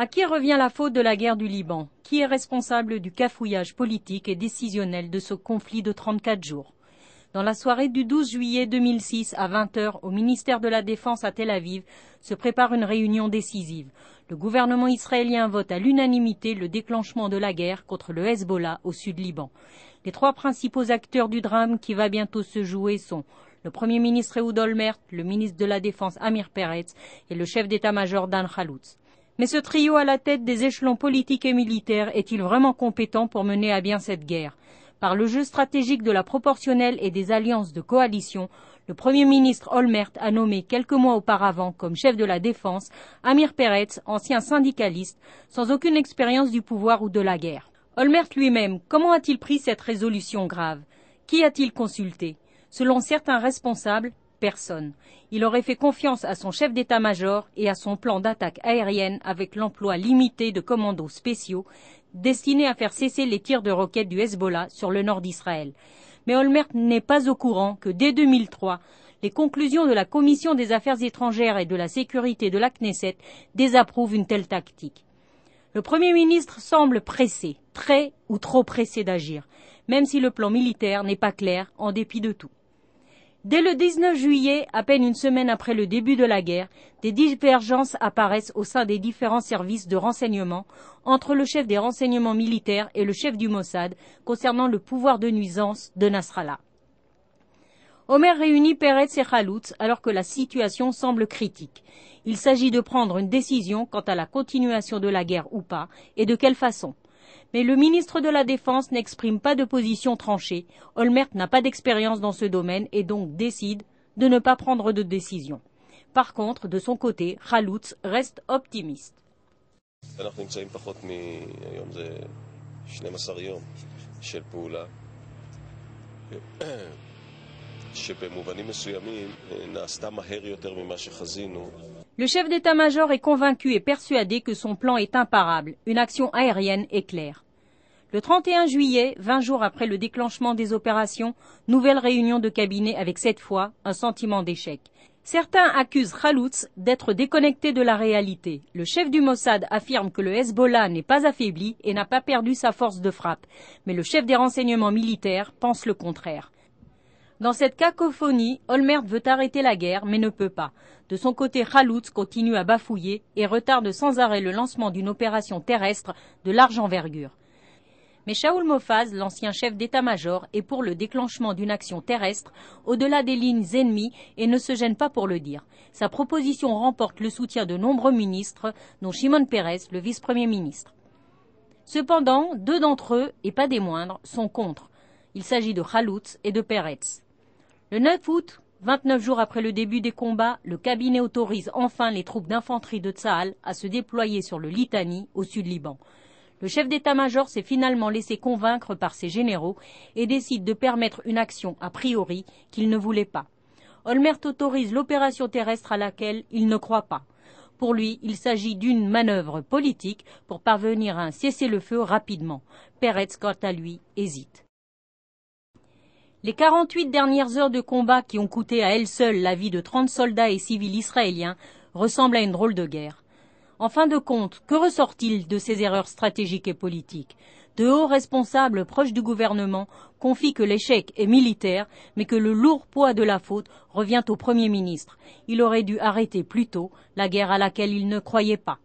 À qui revient la faute de la guerre du Liban? Qui est responsable du cafouillage politique et décisionnel de ce conflit de 34 jours? Dans la soirée du 12 juillet 2006 à 20h au ministère de la Défense à Tel Aviv se prépare une réunion décisive. Le gouvernement israélien vote à l'unanimité le déclenchement de la guerre contre le Hezbollah au sud Liban. Les trois principaux acteurs du drame qui va bientôt se jouer sont le Premier ministre Ehud Olmert, le ministre de la Défense Amir Peretz et le chef d'état-major Dan Khaloutz. Mais ce trio à la tête des échelons politiques et militaires est-il vraiment compétent pour mener à bien cette guerre? Par le jeu stratégique de la proportionnelle et des alliances de coalition, le Premier ministre Olmert a nommé quelques mois auparavant comme chef de la défense Amir Peretz, ancien syndicaliste, sans aucune expérience du pouvoir ou de la guerre. Olmert lui-même, comment a-t-il pris cette résolution grave? Qui a-t-il consulté? Selon certains responsables, personne. Il aurait fait confiance à son chef d'état-major et à son plan d'attaque aérienne avec l'emploi limité de commandos spéciaux destinés à faire cesser les tirs de roquettes du Hezbollah sur le nord d'Israël. Mais Olmert n'est pas au courant que dès 2003, les conclusions de la Commission des Affaires étrangères et de la sécurité de la Knesset désapprouvent une telle tactique. Le Premier ministre semble pressé, très ou trop pressé d'agir, même si le plan militaire n'est pas clair en dépit de tout. Dès le 19 juillet, à peine une semaine après le début de la guerre, des divergences apparaissent au sein des différents services de renseignement entre le chef des renseignements militaires et le chef du Mossad concernant le pouvoir de nuisance de Nasrallah. Omer réunit Peretz et Khaloutz alors que la situation semble critique. Il s'agit de prendre une décision quant à la continuation de la guerre ou pas, et de quelle façon. Mais le ministre de la Défense n'exprime pas de position tranchée. Olmert n'a pas d'expérience dans ce domaine et donc décide de ne pas prendre de décision. Par contre, de son côté, Khaloutz reste optimiste. Le chef d'état-major est convaincu et persuadé que son plan est imparable. Une action aérienne est claire. Le 31 juillet, 20 jours après le déclenchement des opérations, nouvelle réunion de cabinet avec cette fois un sentiment d'échec. Certains accusent Khaloutz d'être déconnecté de la réalité. Le chef du Mossad affirme que le Hezbollah n'est pas affaibli et n'a pas perdu sa force de frappe. Mais le chef des renseignements militaires pense le contraire. Dans cette cacophonie, Olmert veut arrêter la guerre, mais ne peut pas. De son côté, Khaloutz continue à bafouiller et retarde sans arrêt le lancement d'une opération terrestre de large envergure. Mais Shaoul Mofaz, l'ancien chef d'état-major, est pour le déclenchement d'une action terrestre au-delà des lignes ennemies et ne se gêne pas pour le dire. Sa proposition remporte le soutien de nombreux ministres, dont Shimon Peres, le vice-premier ministre. Cependant, deux d'entre eux, et pas des moindres, sont contre. Il s'agit de Khaloutz et de Peretz. Le 9 août, 29 jours après le début des combats, le cabinet autorise enfin les troupes d'infanterie de Tsahal à se déployer sur le Litani, au sud Liban. Le chef d'état-major s'est finalement laissé convaincre par ses généraux et décide de permettre une action a priori qu'il ne voulait pas. Olmert autorise l'opération terrestre à laquelle il ne croit pas. Pour lui, il s'agit d'une manœuvre politique pour parvenir à un cessez-le-feu rapidement. Peretz, quant à lui, hésite. Les 48 dernières heures de combat qui ont coûté à elles seules la vie de 30 soldats et civils israéliens ressemblent à une drôle de guerre. En fin de compte, que ressort-il de ces erreurs stratégiques et politiques? De hauts responsables proches du gouvernement confient que l'échec est militaire, mais que le lourd poids de la faute revient au Premier ministre. Il aurait dû arrêter plus tôt la guerre à laquelle il ne croyait pas.